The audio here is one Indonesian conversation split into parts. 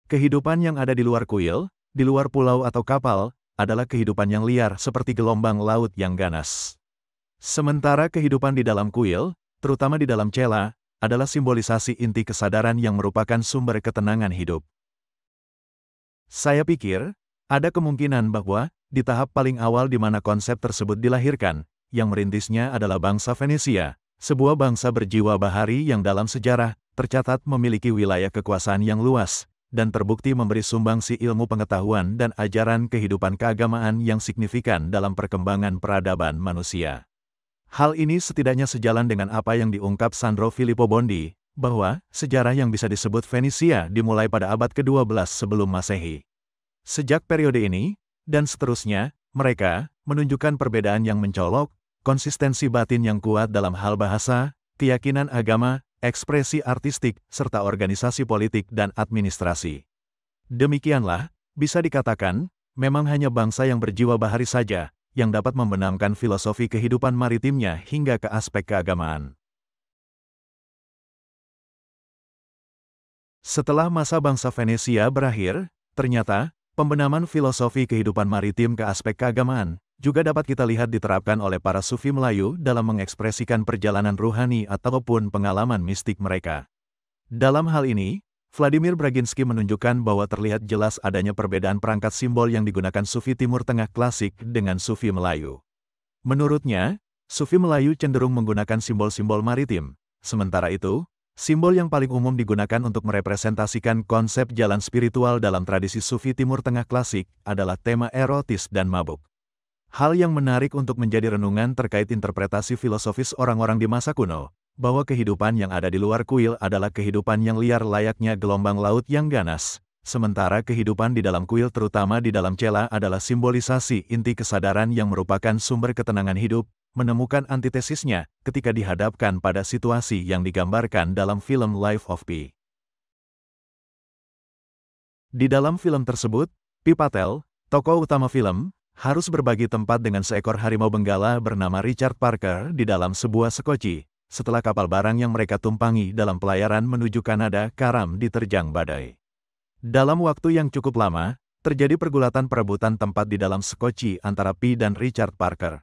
Kehidupan yang ada di luar kuil, di luar pulau atau kapal, adalah kehidupan yang liar seperti gelombang laut yang ganas. Sementara kehidupan di dalam kuil, terutama di dalam cella, adalah simbolisasi inti kesadaran yang merupakan sumber ketenangan hidup. Saya pikir, ada kemungkinan bahwa, di tahap paling awal di mana konsep tersebut dilahirkan, yang merintisnya adalah bangsa Venesia, sebuah bangsa berjiwa bahari yang dalam sejarah, tercatat memiliki wilayah kekuasaan yang luas, dan terbukti memberi sumbangsi ilmu pengetahuan dan ajaran kehidupan keagamaan yang signifikan dalam perkembangan peradaban manusia. Hal ini setidaknya sejalan dengan apa yang diungkap Sandro Filippo Bondi, bahwa sejarah yang bisa disebut Venesia dimulai pada abad ke-12 sebelum Masehi. Sejak periode ini, dan seterusnya, mereka menunjukkan perbedaan yang mencolok, konsistensi batin yang kuat dalam hal bahasa, keyakinan agama, ekspresi artistik, serta organisasi politik dan administrasi. Demikianlah, bisa dikatakan, memang hanya bangsa yang berjiwa bahari saja, yang dapat membenamkan filosofi kehidupan maritimnya hingga ke aspek keagamaan. Setelah masa bangsa Venesia berakhir, ternyata, pembenaman filosofi kehidupan maritim ke aspek keagamaan, juga dapat kita lihat diterapkan oleh para sufi Melayu dalam mengekspresikan perjalanan ruhani ataupun pengalaman mistik mereka. Dalam hal ini, Vladimir Braginsky menunjukkan bahwa terlihat jelas adanya perbedaan perangkat simbol yang digunakan sufi Timur Tengah klasik dengan sufi Melayu. Menurutnya, sufi Melayu cenderung menggunakan simbol-simbol maritim, sementara itu, simbol yang paling umum digunakan untuk merepresentasikan konsep jalan spiritual dalam tradisi sufi Timur Tengah klasik adalah tema erotis dan mabuk. Hal yang menarik untuk menjadi renungan terkait interpretasi filosofis orang-orang di masa kuno, bahwa kehidupan yang ada di luar kuil adalah kehidupan yang liar layaknya gelombang laut yang ganas, sementara kehidupan di dalam kuil terutama di dalam cella adalah simbolisasi inti kesadaran yang merupakan sumber ketenangan hidup, menemukan antitesisnya ketika dihadapkan pada situasi yang digambarkan dalam film Life of Pi. Di dalam film tersebut, Pi Patel, tokoh utama film, harus berbagi tempat dengan seekor harimau benggala bernama Richard Parker di dalam sebuah sekoci, setelah kapal barang yang mereka tumpangi dalam pelayaran menuju Kanada karam diterjang badai. Dalam waktu yang cukup lama, terjadi pergulatan perebutan tempat di dalam sekoci antara Pi dan Richard Parker.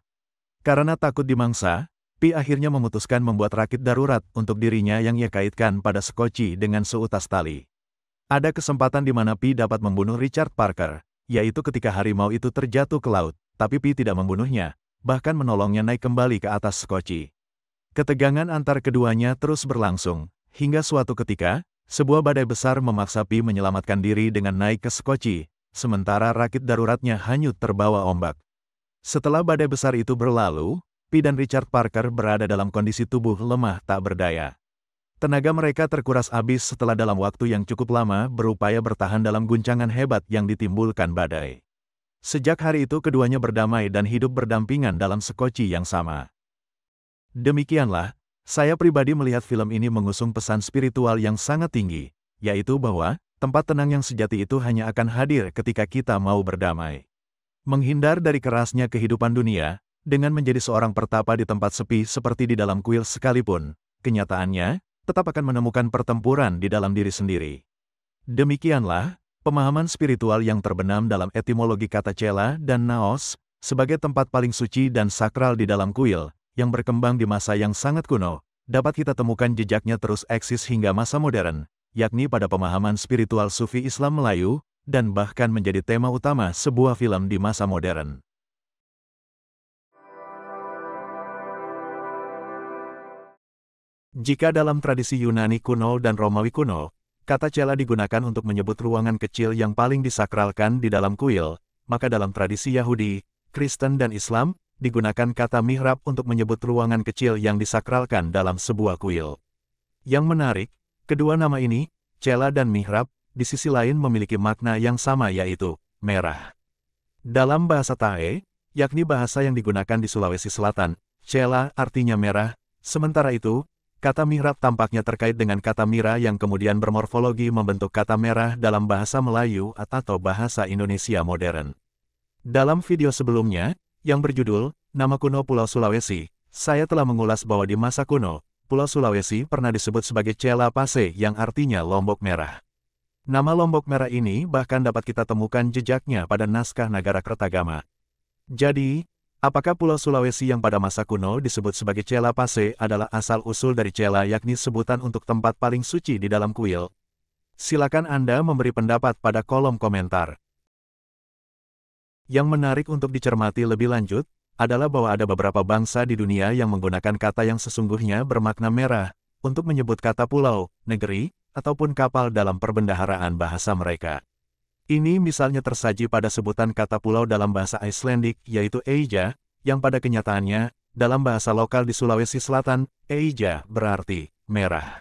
Karena takut dimangsa, Pi akhirnya memutuskan membuat rakit darurat untuk dirinya yang ia kaitkan pada sekoci dengan seutas tali. Ada kesempatan di mana Pi dapat membunuh Richard Parker, yaitu ketika harimau itu terjatuh ke laut, tapi Pi tidak membunuhnya, bahkan menolongnya naik kembali ke atas sekoci. Ketegangan antar keduanya terus berlangsung, hingga suatu ketika, sebuah badai besar memaksa Pi menyelamatkan diri dengan naik ke sekoci, sementara rakit daruratnya hanyut terbawa ombak. Setelah badai besar itu berlalu, Pi dan Richard Parker berada dalam kondisi tubuh lemah tak berdaya. Tenaga mereka terkuras habis setelah dalam waktu yang cukup lama berupaya bertahan dalam guncangan hebat yang ditimbulkan badai. Sejak hari itu keduanya berdamai dan hidup berdampingan dalam sekoci yang sama. Demikianlah, saya pribadi melihat film ini mengusung pesan spiritual yang sangat tinggi, yaitu bahwa, tempat tenang yang sejati itu hanya akan hadir ketika kita mau berdamai. Menghindar dari kerasnya kehidupan dunia, dengan menjadi seorang pertapa di tempat sepi seperti di dalam kuil sekalipun, kenyataannya, tetap akan menemukan pertempuran di dalam diri sendiri. Demikianlah, pemahaman spiritual yang terbenam dalam etimologi kata cella dan naos, sebagai tempat paling suci dan sakral di dalam kuil, yang berkembang di masa yang sangat kuno, dapat kita temukan jejaknya terus eksis hingga masa modern, yakni pada pemahaman spiritual sufi Islam Melayu, dan bahkan menjadi tema utama sebuah film di masa modern. Jika dalam tradisi Yunani kuno dan Romawi kuno, kata cella digunakan untuk menyebut ruangan kecil yang paling disakralkan di dalam kuil, maka dalam tradisi Yahudi, Kristen dan Islam, digunakan kata mihrab untuk menyebut ruangan kecil yang disakralkan dalam sebuah kuil. Yang menarik, kedua nama ini, cella dan mihrab, di sisi lain memiliki makna yang sama yaitu, merah. Dalam bahasa Tae, yakni bahasa yang digunakan di Sulawesi Selatan, cella artinya merah, sementara itu, kata mihrab tampaknya terkait dengan kata mira yang kemudian bermorfologi membentuk kata merah dalam bahasa Melayu atau bahasa Indonesia modern. Dalam video sebelumnya, yang berjudul, Nama Kuno Pulau Sulawesi, saya telah mengulas bahwa di masa kuno, Pulau Sulawesi pernah disebut sebagai Cella Pase yang artinya Lombok Merah. Nama Lombok Merah ini bahkan dapat kita temukan jejaknya pada naskah Nagara-Kertagama. Jadi, apakah Pulau Sulawesi yang pada masa kuno disebut sebagai Cela Pase adalah asal-usul dari Cela, yakni sebutan untuk tempat paling suci di dalam kuil? Silakan Anda memberi pendapat pada kolom komentar. Yang menarik untuk dicermati lebih lanjut, adalah bahwa ada beberapa bangsa di dunia yang menggunakan kata yang sesungguhnya bermakna merah, untuk menyebut kata pulau, negeri, ataupun kapal dalam perbendaharaan bahasa mereka. Ini misalnya tersaji pada sebutan kata pulau dalam bahasa Icelandic, yaitu Eija, yang pada kenyataannya, dalam bahasa lokal di Sulawesi Selatan, Eija berarti merah.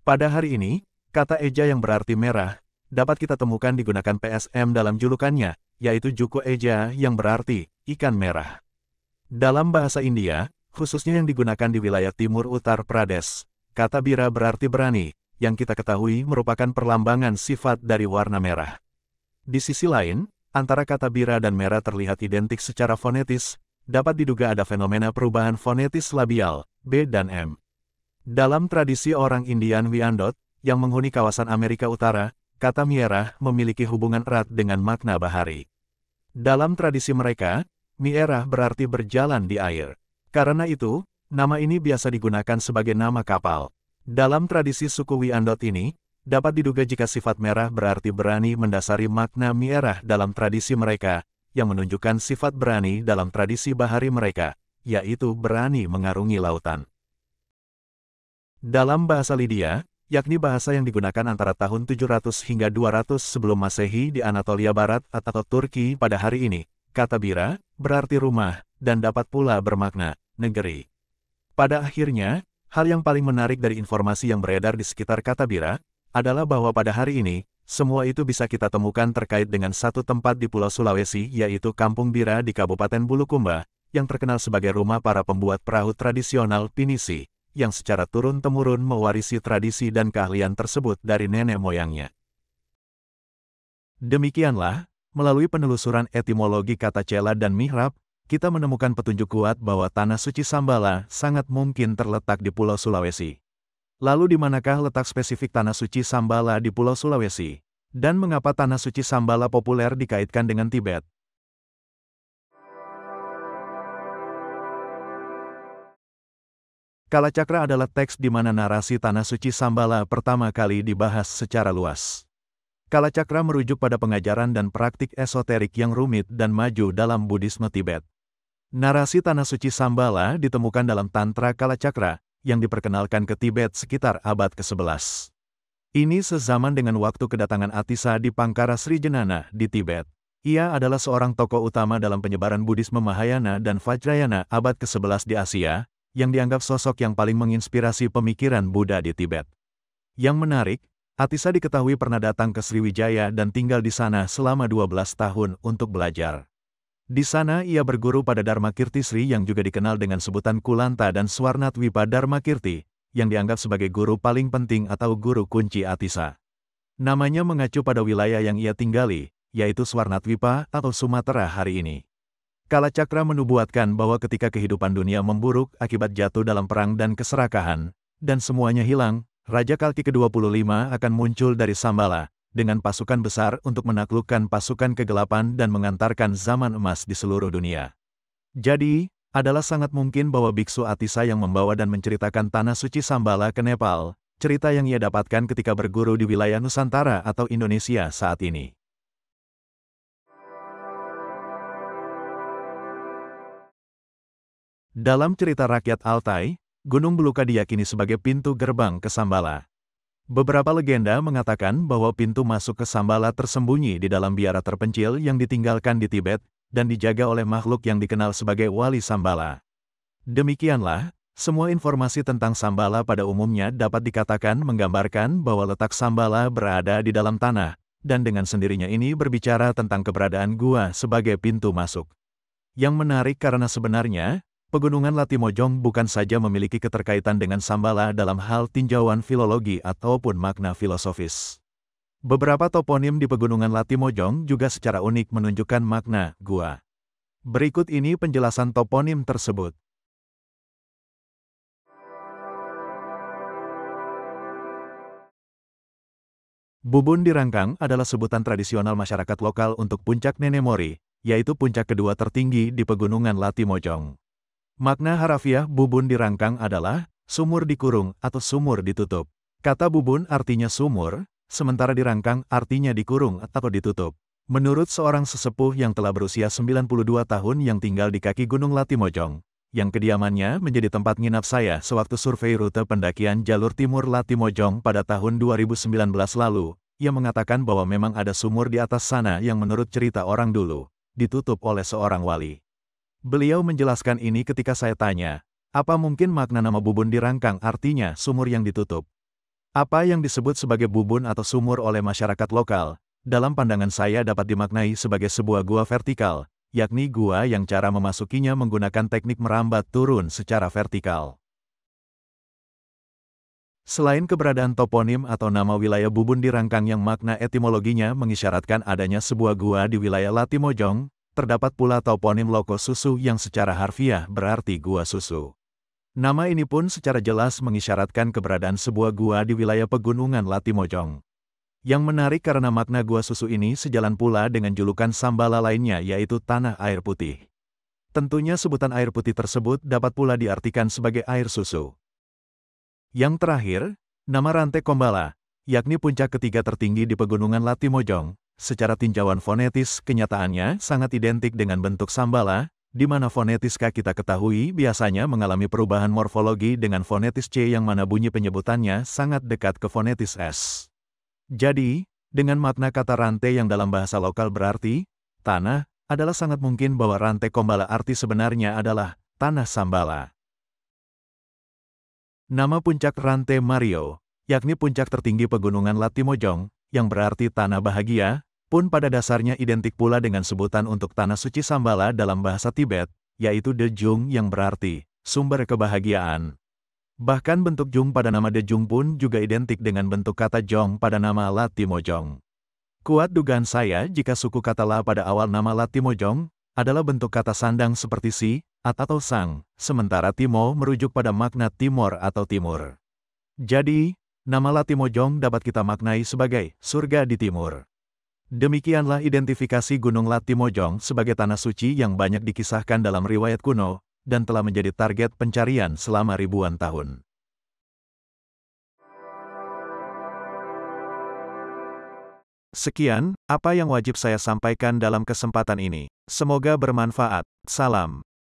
Pada hari ini, kata Eja yang berarti merah, dapat kita temukan digunakan PSM dalam julukannya, yaitu Juku Eja yang berarti ikan merah. Dalam bahasa India, khususnya yang digunakan di wilayah timur Uttar Pradesh, kata bira berarti berani, yang kita ketahui merupakan perlambangan sifat dari warna merah. Di sisi lain, antara kata bira dan merah terlihat identik secara fonetis, dapat diduga ada fenomena perubahan fonetis labial, B dan M. Dalam tradisi orang Indian Wyandot, yang menghuni kawasan Amerika Utara, kata mierah memiliki hubungan erat dengan makna bahari. Dalam tradisi mereka, mierah berarti berjalan di air. Karena itu, nama ini biasa digunakan sebagai nama kapal. Dalam tradisi suku Wyandot ini, dapat diduga jika sifat merah berarti berani mendasari makna mierah dalam tradisi mereka, yang menunjukkan sifat berani dalam tradisi bahari mereka, yaitu berani mengarungi lautan. Dalam bahasa Lydia, yakni bahasa yang digunakan antara tahun 700 hingga 200 sebelum Masehi di Anatolia Barat atau Turki pada hari ini, kata bira berarti rumah, dan dapat pula bermakna negeri. Pada akhirnya, hal yang paling menarik dari informasi yang beredar di sekitar kata bira, adalah bahwa pada hari ini, semua itu bisa kita temukan terkait dengan satu tempat di Pulau Sulawesi, yaitu Kampung Bira di Kabupaten Bulukumba, yang terkenal sebagai rumah para pembuat perahu tradisional pinisi, yang secara turun-temurun mewarisi tradisi dan keahlian tersebut dari nenek moyangnya. Demikianlah, melalui penelusuran etimologi kata cela dan mihrab, kita menemukan petunjuk kuat bahwa Tanah Suci Sambala sangat mungkin terletak di Pulau Sulawesi. Lalu di manakah letak spesifik Tanah Suci Sambala di Pulau Sulawesi? Dan mengapa Tanah Suci Sambala populer dikaitkan dengan Tibet? Kalacakra adalah teks di mana narasi Tanah Suci Sambala pertama kali dibahas secara luas. Kalacakra merujuk pada pengajaran dan praktik esoterik yang rumit dan maju dalam Buddhisme Tibet. Narasi Tanah Suci Sambala ditemukan dalam Tantra Kalacakra, yang diperkenalkan ke Tibet sekitar abad ke-11. Ini sezaman dengan waktu kedatangan Atisa di Pangkara Srijenana di Tibet. Ia adalah seorang tokoh utama dalam penyebaran Buddhisme Mahayana dan Vajrayana abad ke-11 di Asia, yang dianggap sosok yang paling menginspirasi pemikiran Buddha di Tibet. Yang menarik, Atisa diketahui pernah datang ke Sriwijaya dan tinggal di sana selama 12 tahun untuk belajar. Di sana ia berguru pada Dharmakirti Sri yang juga dikenal dengan sebutan Kulanta dan Swarnatwipa Dharmakirti, yang dianggap sebagai guru paling penting atau guru kunci Atisa. Namanya mengacu pada wilayah yang ia tinggali, yaitu Swarnatwipa atau Sumatera hari ini. Kalacakra menubuatkan bahwa ketika kehidupan dunia memburuk akibat jatuh dalam perang dan keserakahan, dan semuanya hilang, Raja Kalki ke-25 akan muncul dari Sambala, dengan pasukan besar untuk menaklukkan pasukan kegelapan dan mengantarkan zaman emas di seluruh dunia. Jadi, adalah sangat mungkin bahwa Biksu Atisa yang membawa dan menceritakan Tanah Suci Sambala ke Nepal, cerita yang ia dapatkan ketika berguru di wilayah Nusantara atau Indonesia saat ini. Dalam cerita rakyat Altai, Gunung Beluka diyakini sebagai pintu gerbang ke Sambala. Beberapa legenda mengatakan bahwa pintu masuk ke Sambala tersembunyi di dalam biara terpencil yang ditinggalkan di Tibet, dan dijaga oleh makhluk yang dikenal sebagai Wali Sambala. Demikianlah, semua informasi tentang Sambala pada umumnya dapat dikatakan menggambarkan bahwa letak Sambala berada di dalam tanah, dan dengan sendirinya ini berbicara tentang keberadaan gua sebagai pintu masuk. Yang menarik karena sebenarnya, Pegunungan Latimojong bukan saja memiliki keterkaitan dengan Sambala dalam hal tinjauan filologi ataupun makna filosofis. Beberapa toponim di Pegunungan Latimojong juga secara unik menunjukkan makna gua. Berikut ini penjelasan toponim tersebut. Bubun di Rangkang adalah sebutan tradisional masyarakat lokal untuk puncak Nenemori, yaitu puncak kedua tertinggi di Pegunungan Latimojong. Makna harafiah bubun di Rangkang adalah sumur dikurung atau sumur ditutup. Kata bubun artinya sumur, sementara di Rangkang artinya dikurung atau ditutup. Menurut seorang sesepuh yang telah berusia 92 tahun yang tinggal di kaki Gunung Latimojong, yang kediamannya menjadi tempat nginap saya sewaktu survei rute pendakian jalur timur Latimojong pada tahun 2019 lalu, ia mengatakan bahwa memang ada sumur di atas sana yang menurut cerita orang dulu, ditutup oleh seorang wali. Beliau menjelaskan ini ketika saya tanya, apa mungkin makna nama bubun di Rangkang artinya sumur yang ditutup? Apa yang disebut sebagai bubun atau sumur oleh masyarakat lokal, dalam pandangan saya dapat dimaknai sebagai sebuah gua vertikal, yakni gua yang cara memasukinya menggunakan teknik merambat turun secara vertikal. Selain keberadaan toponim atau nama wilayah Bubun di Rangkang yang makna etimologinya mengisyaratkan adanya sebuah gua di wilayah Latimojong, terdapat pula toponim Loko Susu yang secara harfiah berarti gua susu. Nama ini pun secara jelas mengisyaratkan keberadaan sebuah gua di wilayah Pegunungan Latimojong. Yang menarik karena makna gua susu ini sejalan pula dengan julukan Sambala lainnya yaitu tanah air putih. Tentunya sebutan air putih tersebut dapat pula diartikan sebagai air susu. Yang terakhir, nama Rantai Kombala, yakni puncak ketiga tertinggi di Pegunungan Latimojong, secara tinjauan fonetis kenyataannya sangat identik dengan bentuk Sambala, di mana fonetis K kita ketahui biasanya mengalami perubahan morfologi dengan fonetis C yang mana bunyi penyebutannya sangat dekat ke fonetis S. Jadi, dengan makna kata rantai yang dalam bahasa lokal berarti tanah, adalah sangat mungkin bahwa Rantai Kombala arti sebenarnya adalah tanah Sambala. Nama puncak Rantai Mario, yakni puncak tertinggi Pegunungan Latimojong, yang berarti tanah bahagia, pun pada dasarnya identik pula dengan sebutan untuk tanah suci Sambala dalam bahasa Tibet, yaitu Dejung yang berarti sumber kebahagiaan. Bahkan bentuk Jung pada nama Dejung pun juga identik dengan bentuk kata Jong pada nama Latimojong. Kuat dugaan saya jika suku kata La pada awal nama Latimojong adalah bentuk kata sandang seperti si, atau sang, sementara Timo merujuk pada makna timor atau timur. Jadi, nama Latimojong dapat kita maknai sebagai surga di timur. Demikianlah identifikasi Gunung Latimojong sebagai tanah suci yang banyak dikisahkan dalam riwayat kuno, dan telah menjadi target pencarian selama ribuan tahun. Sekian, apa yang wajib saya sampaikan dalam kesempatan ini. Semoga bermanfaat. Salam.